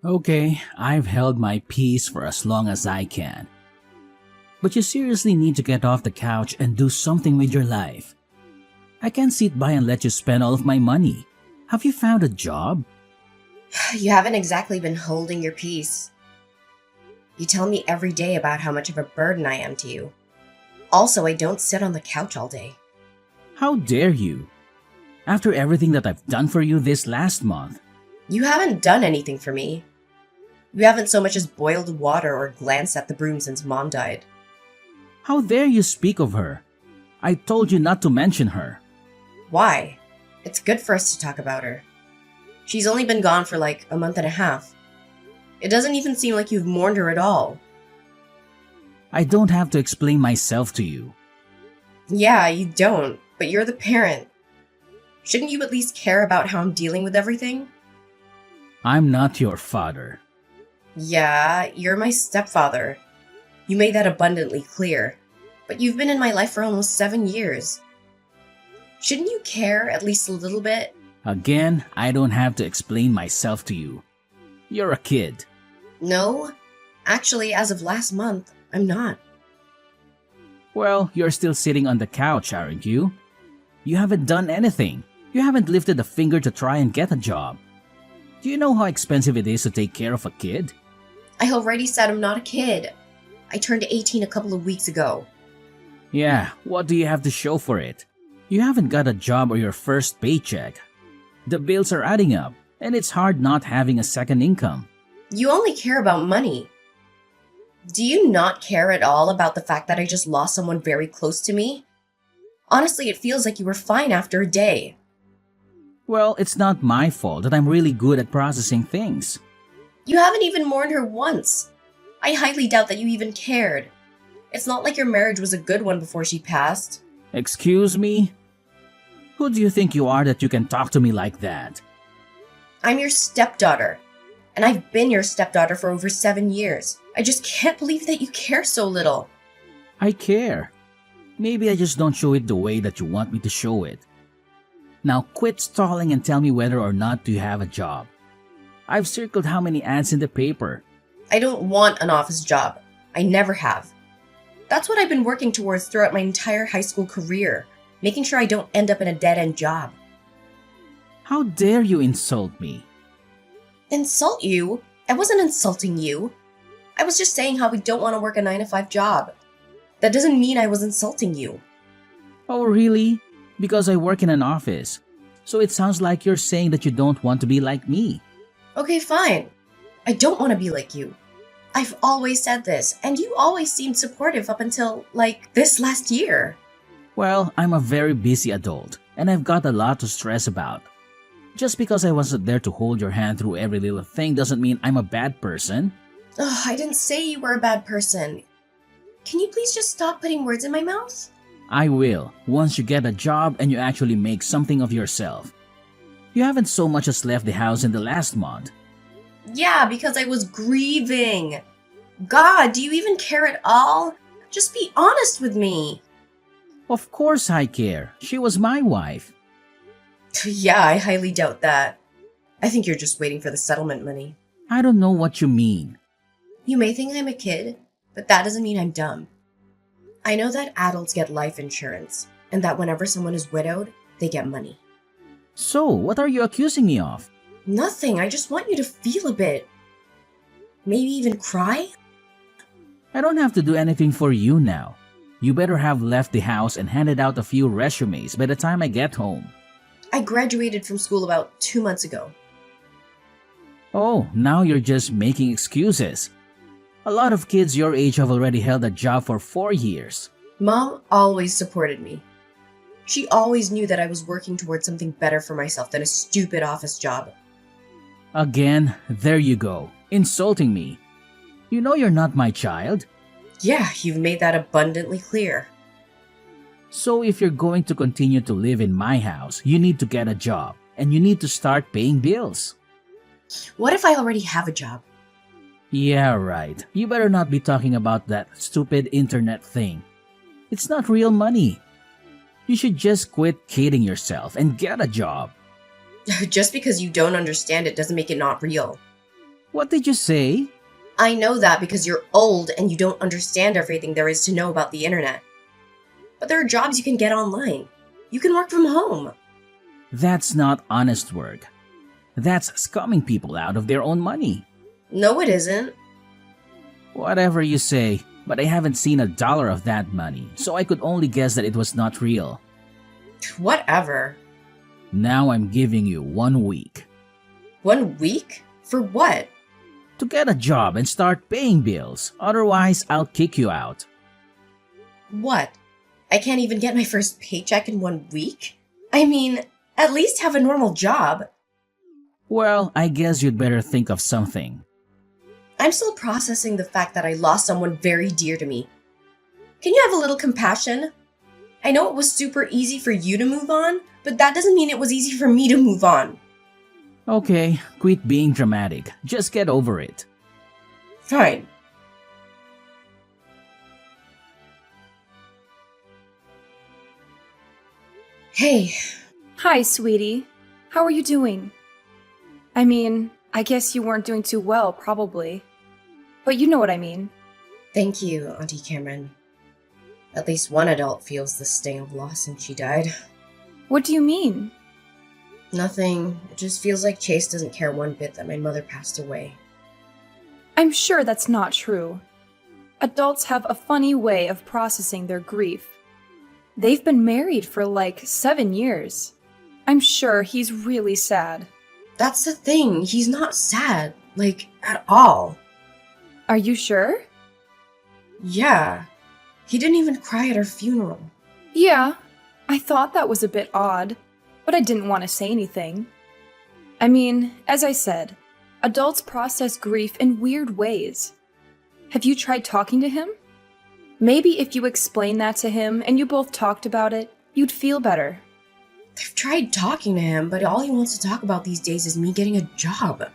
Okay, I've held my peace for as long as I can. But you seriously need to get off the couch and do something with your life. I can't sit by and let you spend all of my money. Have you found a job? You haven't exactly been holding your peace. You tell me every day about how much of a burden I am to you. Also, I don't sit on the couch all day. How dare you? After everything that I've done for you this last month. You haven't done anything for me. You haven't so much as boiled water or glanced at the broom since Mom died. How dare you speak of her? I told you not to mention her. Why? It's good for us to talk about her. She's only been gone for like a month and a half. It doesn't even seem like you've mourned her at all. I don't have to explain myself to you. Yeah, you don't, but you're the parent. Shouldn't you at least care about how I'm dealing with everything? I'm not your father. Yeah, you're my stepfather. You made that abundantly clear. But you've been in my life for almost 7 years. Shouldn't you care at least a little bit? Again, I don't have to explain myself to you. You're a kid. No. Actually, as of last month, I'm not. Well, you're still sitting on the couch, aren't you? You haven't done anything. You haven't lifted a finger to try and get a job. Do you know how expensive it is to take care of a kid? I already said I'm not a kid. I turned 18 a couple of weeks ago. Yeah, what do you have to show for it? You haven't got a job or your first paycheck. The bills are adding up, and it's hard not having a second income. You only care about money. Do you not care at all about the fact that I just lost someone very close to me? Honestly, it feels like you were fine after a day. Well, it's not my fault that I'm really good at processing things. You haven't even mourned her once. I highly doubt that you even cared. It's not like your marriage was a good one before she passed. Excuse me? Who do you think you are that you can talk to me like that? I'm your stepdaughter, and I've been your stepdaughter for over 7 years. I just can't believe that you care so little. I care. Maybe I just don't show it the way that you want me to show it. Now quit stalling and tell me whether or not you have a job. I've circled how many ads in the paper. I don't want an office job. I never have. That's what I've been working towards throughout my entire high school career, making sure I don't end up in a dead-end job. How dare you insult me? Insult you? I wasn't insulting you. I was just saying how we don't want to work a 9-to-5 job. That doesn't mean I was insulting you. Oh, really? Because I work in an office. So it sounds like you're saying that you don't want to be like me. Okay, fine. I don't want to be like you. I've always said this, and you always seemed supportive up until, like, this last year. Well, I'm a very busy adult, and I've got a lot to stress about. Just because I wasn't there to hold your hand through every little thing doesn't mean I'm a bad person. Ugh, I didn't say you were a bad person. Can you please just stop putting words in my mouth? I will, once you get a job and you actually make something of yourself. You haven't so much as left the house in the last month. Yeah, because I was grieving. God, do you even care at all? Just be honest with me. Of course I care. She was my wife. Yeah, I highly doubt that. I think you're just waiting for the settlement money. I don't know what you mean. You may think I'm a kid, but that doesn't mean I'm dumb. I know that adults get life insurance, and that whenever someone is widowed, they get money. So, what are you accusing me of? Nothing, I just want you to feel a bit. Maybe even cry? I don't have to do anything for you now. You better have left the house and handed out a few resumes by the time I get home. I graduated from school about 2 months ago. Oh, now you're just making excuses. A lot of kids your age have already held a job for 4 years. Mom always supported me. She always knew that I was working towards something better for myself than a stupid office job. Again, there you go, insulting me. You know you're not my child. Yeah, you've made that abundantly clear. So if you're going to continue to live in my house, you need to get a job, and you need to start paying bills. What if I already have a job? Yeah, right. You better not be talking about that stupid internet thing. It's not real money. You should just quit kidding yourself and get a job. Just because you don't understand it doesn't make it not real. What did you say? I know that because you're old and you don't understand everything there is to know about the internet. But there are jobs you can get online. You can work from home. That's not honest work. That's scumming people out of their own money. No, it isn't. Whatever you say, but I haven't seen $1 of that money, so I could only guess that it was not real. Whatever. Now I'm giving you 1 week 1 week? For what? to get a job and start paying bills. Otherwise, I'll kick you out. What? I can't even get my first paycheck in 1 week? I mean, at least have a normal job. Well, I guess you'd better think of something. I'm still processing the fact that I lost someone very dear to me. Can you have a little compassion? I know it was super easy for you to move on, but that doesn't mean it was easy for me to move on. Okay, quit being dramatic. Just get over it. Fine. Hey, Hi, sweetie. How are you doing? I mean, I guess you weren't doing too well, probably. But you know what I mean. thank you, Auntie Cameron. At least one adult feels the sting of loss since she died. What do you mean? Nothing. It just feels like Chase doesn't care one bit that my mother passed away. I'm sure that's not true. Adults have a funny way of processing their grief. They've been married for like 7 years. I'm sure he's really sad. That's the thing. He's not sad. Like, at all. Are you sure? Yeah. He didn't even cry at her funeral. Yeah, I thought that was a bit odd, but I didn't want to say anything. I mean, as I said, adults process grief in weird ways. Have you tried talking to him? Maybe if you explained that to him and you both talked about it, you'd feel better. I've tried talking to him, but all he wants to talk about these days is me getting a job.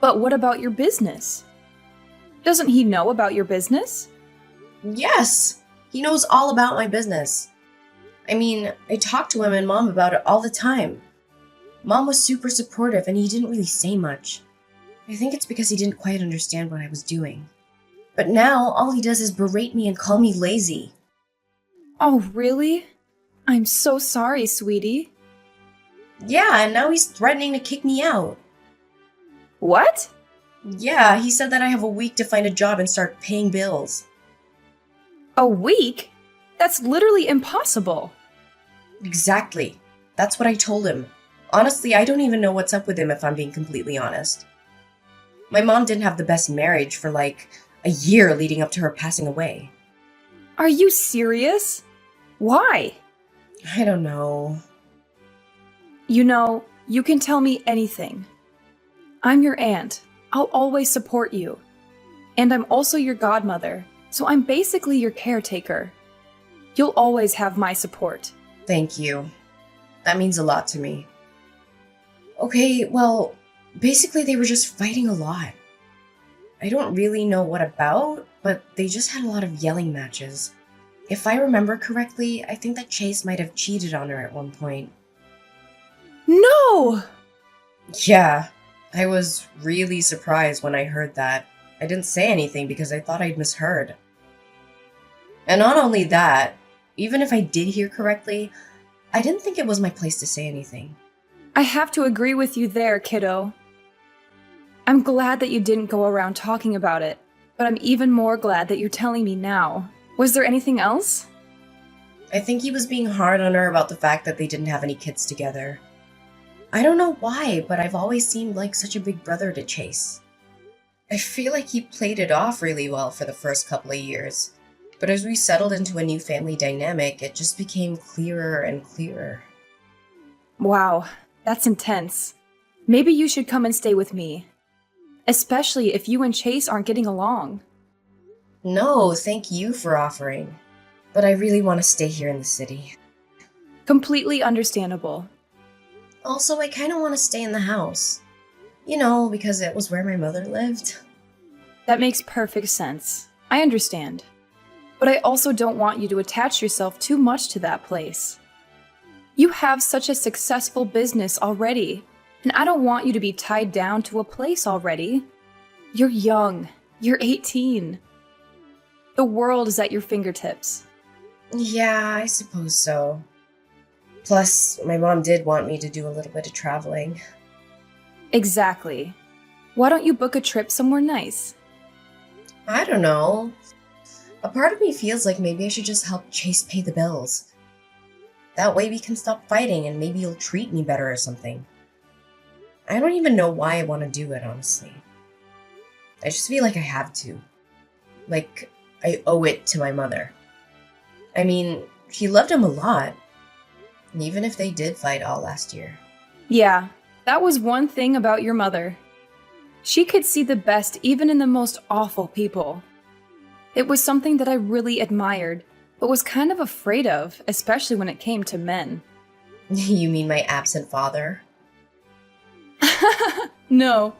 But what about your business? Doesn't he know about your business? Yes! He knows all about my business. I mean, I talk to him and Mom about it all the time. Mom was super supportive and he didn't really say much. I think it's because he didn't quite understand what I was doing. But now, all he does is berate me and call me lazy. Oh, really? I'm so sorry, sweetie. Yeah, and now he's threatening to kick me out. What? Yeah, he said that I have a week to find a job and start paying bills. A week? That's literally impossible. Exactly. That's what I told him. Honestly, I don't even know what's up with him if I'm being completely honest. My mom didn't have the best marriage for like a year leading up to her passing away. Are you serious? Why? I don't know. You know, you can tell me anything. I'm your aunt. I'll always support you. And I'm also your godmother, so I'm basically your caretaker. You'll always have my support. Thank you. That means a lot to me. Okay, well, basically they were just fighting a lot. I don't really know what about, but they just had a lot of yelling matches. If I remember correctly, I think that Chase might have cheated on her at one point. No! Yeah, I was really surprised when I heard that. I didn't say anything because I thought I'd misheard. And not only that, even if I did hear correctly, I didn't think it was my place to say anything. I have to agree with you there, kiddo. I'm glad that you didn't go around talking about it, but I'm even more glad that you're telling me now. Was there anything else? I think he was being hard on her about the fact that they didn't have any kids together. I don't know why, but I've always seemed like such a big brother to Chase. I feel like he played it off really well for the first couple of years, but as we settled into a new family dynamic, it just became clearer and clearer. Wow, that's intense. Maybe you should come and stay with me. Especially if you and Chase aren't getting along. No, thank you for offering, but I really want to stay here in the city. Completely understandable. Also, I kind of want to stay in the house. You know, because it was where my mother lived. That makes perfect sense. I understand. But I also don't want you to attach yourself too much to that place. You have such a successful business already. And I don't want you to be tied down to a place already. You're young. You're 18. The world is at your fingertips. Yeah, I suppose so. Plus, my mom did want me to do a little bit of traveling. Exactly. Why don't you book a trip somewhere nice? I don't know. A part of me feels like maybe I should just help Chase pay the bills. That way we can stop fighting and maybe you'll treat me better or something. I don't even know why I want to do it, honestly. I just feel like I have to. Like, I owe it to my mother. I mean, she loved him a lot. Even if they did fight all last year. Yeah, that was one thing about your mother. She could see the best even in the most awful people. It was something that I really admired, but was kind of afraid of, especially when it came to men. You mean my absent father? No.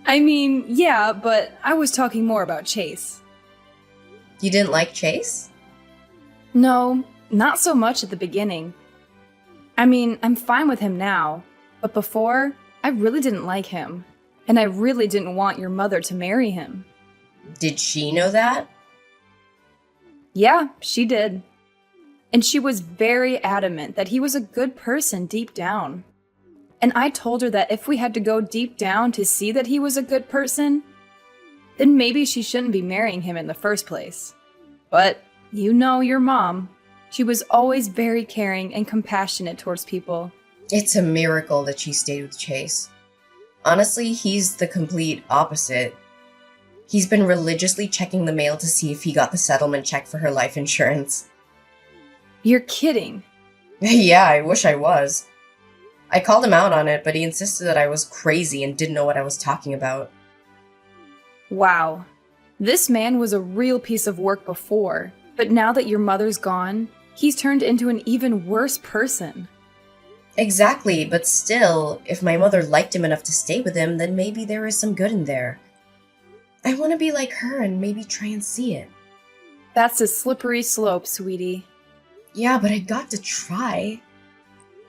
I mean, yeah, but I was talking more about Chase. You didn't like Chase? No, not so much at the beginning. I mean, I'm fine with him now, but before, I really didn't like him. And I really didn't want your mother to marry him. Did she know that? Yeah, she did. And she was very adamant that he was a good person deep down. And I told her that if we had to go deep down to see that he was a good person, then maybe she shouldn't be marrying him in the first place. But you know your mom. She was always very caring and compassionate towards people. It's a miracle that she stayed with Chase. Honestly, he's the complete opposite. He's been religiously checking the mail to see if he got the settlement check for her life insurance. You're kidding. Yeah, I wish I was. I called him out on it, but he insisted that I was crazy and didn't know what I was talking about. Wow. This man was a real piece of work before, but now that your mother's gone, he's turned into an even worse person. Exactly, but still, if my mother liked him enough to stay with him, then maybe there is some good in there. I want to be like her and maybe try and see it. That's a slippery slope, sweetie. Yeah, but I got to try.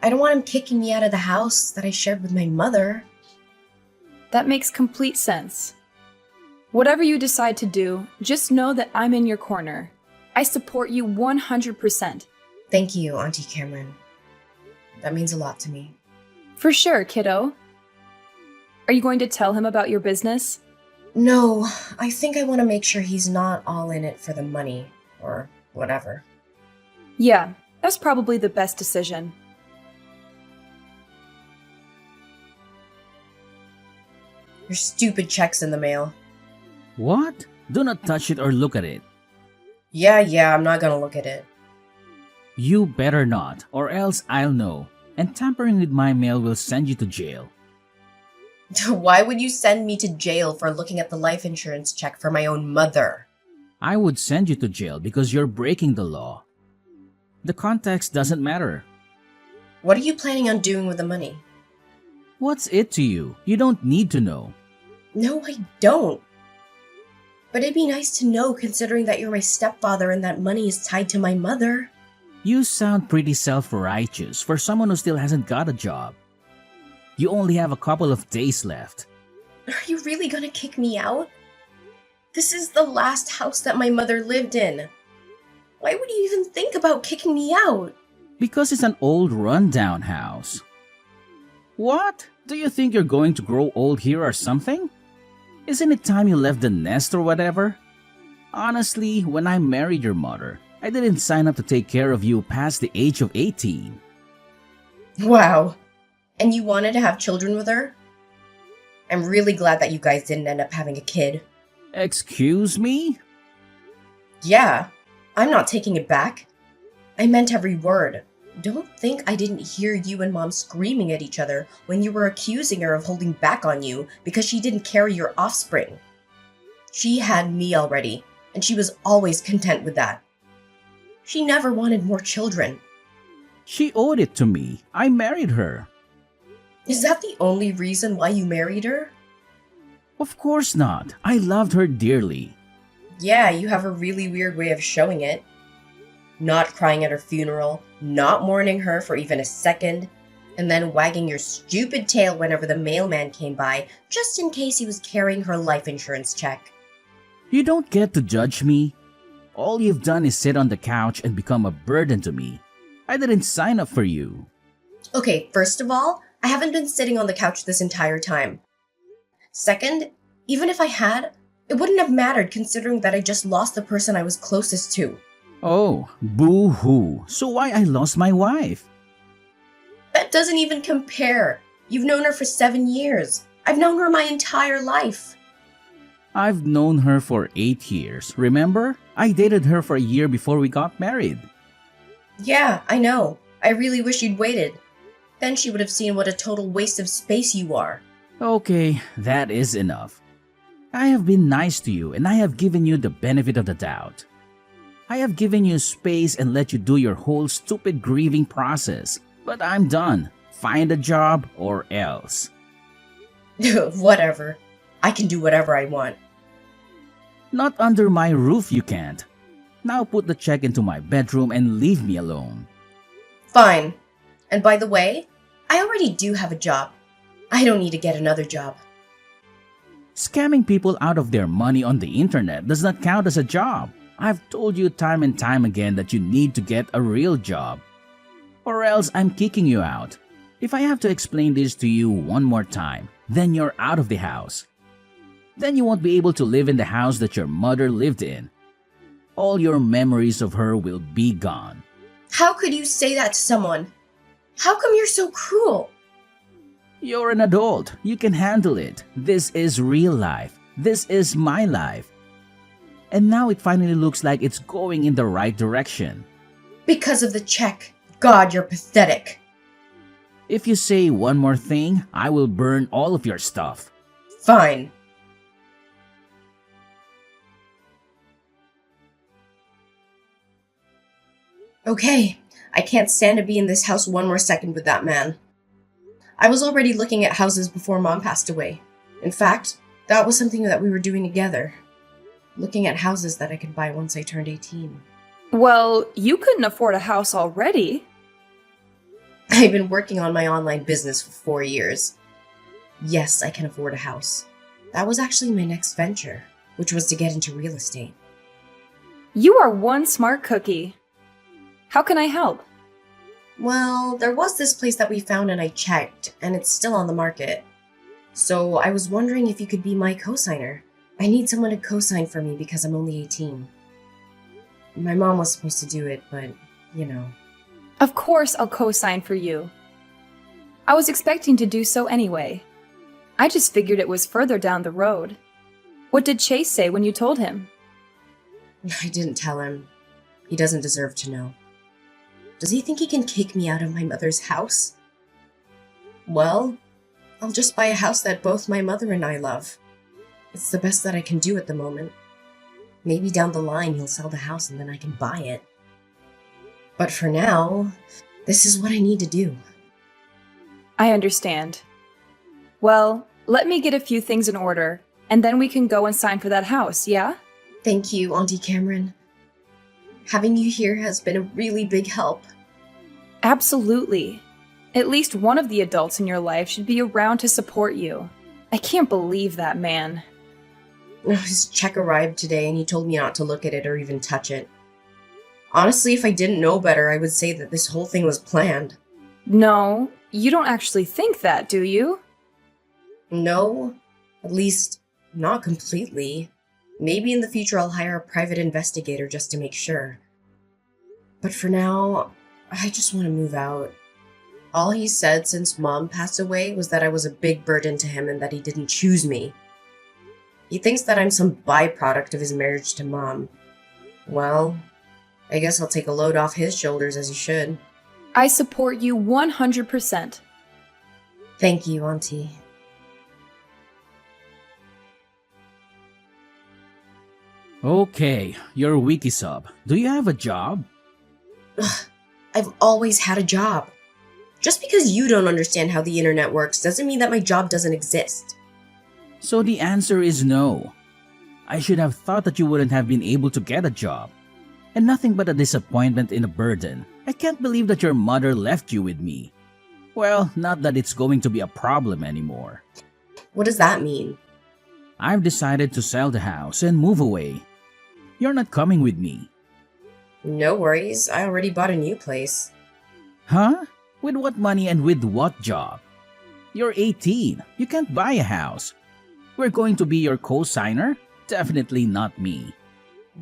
I don't want him kicking me out of the house that I shared with my mother. That makes complete sense. Whatever you decide to do, just know that I'm in your corner. I support you 100%. Thank you, Auntie Cameron. That means a lot to me. For sure, kiddo. Are you going to tell him about your business? No, I think I want to make sure he's not all in it for the money, or whatever. Yeah, that's probably the best decision. Your stupid check's in the mail. What? Do not touch it or look at it. Yeah, I'm not gonna look at it. You better not, or else I'll know. And tampering with my mail will send you to jail. Why would you send me to jail for looking at the life insurance check for my own mother? I would send you to jail because you're breaking the law. The context doesn't matter. What are you planning on doing with the money? What's it to you? You don't need to know. No, I don't. But it'd be nice to know considering that you're my stepfather and that money is tied to my mother. You sound pretty self-righteous for someone who still hasn't got a job. You only have a couple of days left. Are you really gonna kick me out? This is the last house that my mother lived in. Why would you even think about kicking me out? Because it's an old rundown house. What? Do you think you're going to grow old here or something? Isn't it time you left the nest or whatever? Honestly, when I married your mother, I didn't sign up to take care of you past the age of 18. Wow. And you wanted to have children with her? I'm really glad that you guys didn't end up having a kid. Excuse me? Yeah, I'm not taking it back. I meant every word. Don't think I didn't hear you and Mom screaming at each other when you were accusing her of holding back on you because she didn't carry your offspring. She had me already, and she was always content with that. She never wanted more children. She owed it to me. I married her. Is that the only reason why you married her? Of course not. I loved her dearly. Yeah, you have a really weird way of showing it. Not crying at her funeral, not mourning her for even a second, and then wagging your stupid tail whenever the mailman came by, just in case he was carrying her life insurance check. You don't get to judge me. All you've done is sit on the couch and become a burden to me. I didn't sign up for you. Okay, first of all, I haven't been sitting on the couch this entire time. Second, even if I had, it wouldn't have mattered considering that I just lost the person I was closest to. Oh, boo-hoo. So why I lost my wife? That doesn't even compare. You've known her for 7 years. I've known her my entire life. I've known her for 8 years. Remember? I dated her for a year before we got married. Yeah, I know. I really wish you'd waited. Then she would have seen what a total waste of space you are. Okay, that is enough. I have been nice to you and I have given you the benefit of the doubt. I have given you space and let you do your whole stupid grieving process. But I'm done. Find a job or else. Whatever. I can do whatever I want. Not under my roof you can't. Now put the check into my bedroom and leave me alone. Fine. And by the way, I already do have a job. I don't need to get another job. Scamming people out of their money on the internet does not count as a job. I've told you time and time again that you need to get a real job. Or else I'm kicking you out. If I have to explain this to you one more time, then you're out of the house. Then you won't be able to live in the house that your mother lived in. All your memories of her will be gone. How could you say that to someone? How come you're so cruel? You're an adult. You can handle it. This is real life. This is my life. And now it finally looks like it's going in the right direction. Because of the check. God, you're pathetic. If you say one more thing, I will burn all of your stuff. Fine. Okay, I can't stand to be in this house one more second with that man. I was already looking at houses before Mom passed away. In fact, that was something that we were doing together. Looking at houses that I could buy once I turned 18. Well, you couldn't afford a house already. I've been working on my online business for 4 years. Yes, I can afford a house. That was actually my next venture, which was to get into real estate. You are one smart cookie. How can I help? Well, there was this place that we found and I checked, and it's still on the market. So I was wondering if you could be my co-signer. I need someone to co-sign for me because I'm only 18. My mom was supposed to do it, but, you know. Of course I'll co-sign for you. I was expecting to do so anyway. I just figured it was further down the road. What did Chase say when you told him? I didn't tell him. He doesn't deserve to know. Does he think he can kick me out of my mother's house? Well, I'll just buy a house that both my mother and I love. It's the best that I can do at the moment. Maybe down the line he'll sell the house and then I can buy it. But for now, this is what I need to do. I understand. Well, let me get a few things in order, and then we can go and sign for that house, yeah? Thank you, Auntie Cameron. Having you here has been a really big help. Absolutely. At least one of the adults in your life should be around to support you. I can't believe that man. His check arrived today and he told me not to look at it or even touch it. Honestly, if I didn't know better, I would say that this whole thing was planned. No, you don't actually think that, do you? No, at least not completely. Maybe in the future I'll hire a private investigator just to make sure. But for now, I just want to move out. All he said since Mom passed away was that I was a big burden to him and that he didn't choose me. He thinks that I'm some byproduct of his marriage to Mom. Well, I guess I'll take a load off his shoulders as he should. I support you 100%. Thank you, Auntie. Okay, you're wiki sub. Do you have a job? Ugh, I've always had a job. Just because you don't understand how the internet works doesn't mean that my job doesn't exist. So the answer is no. I should have thought that you wouldn't have been able to get a job. And nothing but a disappointment and a burden. I can't believe that your mother left you with me. Well, not that it's going to be a problem anymore. What does that mean? I've decided to sell the house and move away. You're not coming with me. No worries, I already bought a new place. Huh? With what money and with what job? You're 18. You can't buy a house. We're going to be your co-signer? Definitely not me.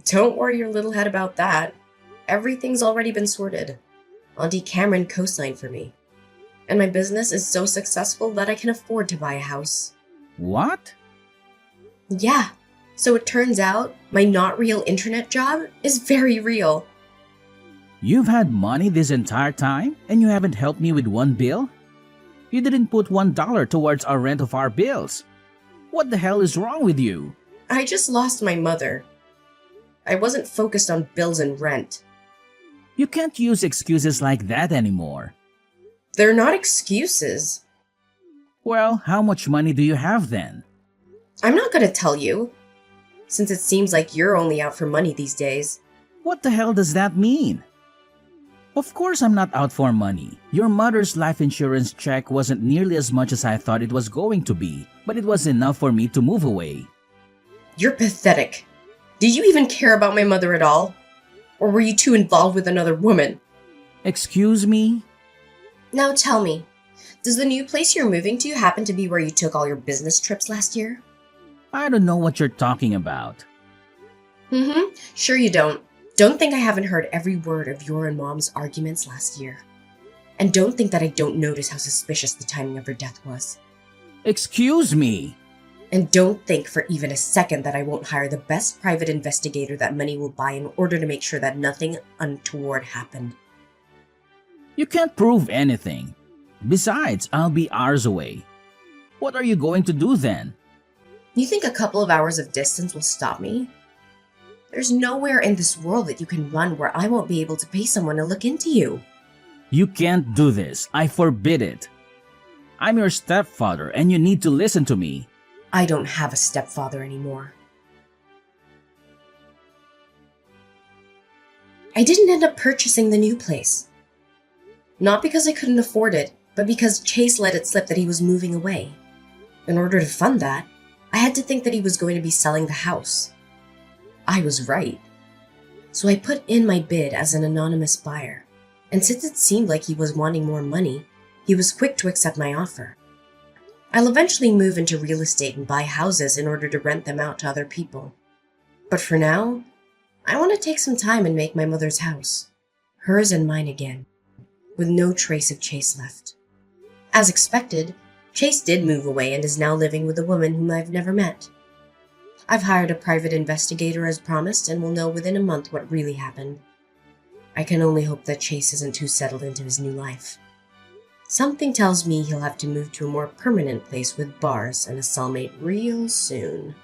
Don't worry your little head about that. Everything's already been sorted. Auntie Cameron co-signed for me. And my business is so successful that I can afford to buy a house. What? Yeah, so it turns out my not real internet job is very real. You've had money this entire time and you haven't helped me with one bill? You didn't put $1 towards our rent of our bills. What the hell is wrong with you? I just lost my mother. I wasn't focused on bills and rent. You can't use excuses like that anymore. They're not excuses. Well, how much money do you have then? I'm not gonna tell you, since it seems like you're only out for money these days. What the hell does that mean? Of course I'm not out for money. Your mother's life insurance check wasn't nearly as much as I thought it was going to be, but it was enough for me to move away. You're pathetic. Did you even care about my mother at all? Or were you too involved with another woman? Excuse me? Now tell me, does the new place you're moving to happen to be where you took all your business trips last year? I don't know what you're talking about. Sure you don't. Don't think I haven't heard every word of your and Mom's arguments last year. And don't think that I don't notice how suspicious the timing of her death was. Excuse me? And don't think for even a second that I won't hire the best private investigator that money will buy in order to make sure that nothing untoward happened. You can't prove anything. Besides, I'll be hours away. What are you going to do then? You think a couple of hours of distance will stop me? There's nowhere in this world that you can run where I won't be able to pay someone to look into you. You can't do this. I forbid it. I'm your stepfather and you need to listen to me. I don't have a stepfather anymore. I didn't end up purchasing the new place. Not because I couldn't afford it, but because Chase let it slip that he was moving away. In order to fund that, I had to think that he was going to be selling the house. I was right. So I put in my bid as an anonymous buyer, and since it seemed like he was wanting more money, he was quick to accept my offer. I'll eventually move into real estate and buy houses in order to rent them out to other people. But for now, I want to take some time and make my mother's house, hers and mine again, with no trace of Chase left. As expected, Chase did move away and is now living with a woman whom I've never met. I've hired a private investigator as promised and will know within a month what really happened. I can only hope that Chase isn't too settled into his new life. Something tells me he'll have to move to a more permanent place with bars and a cellmate real soon.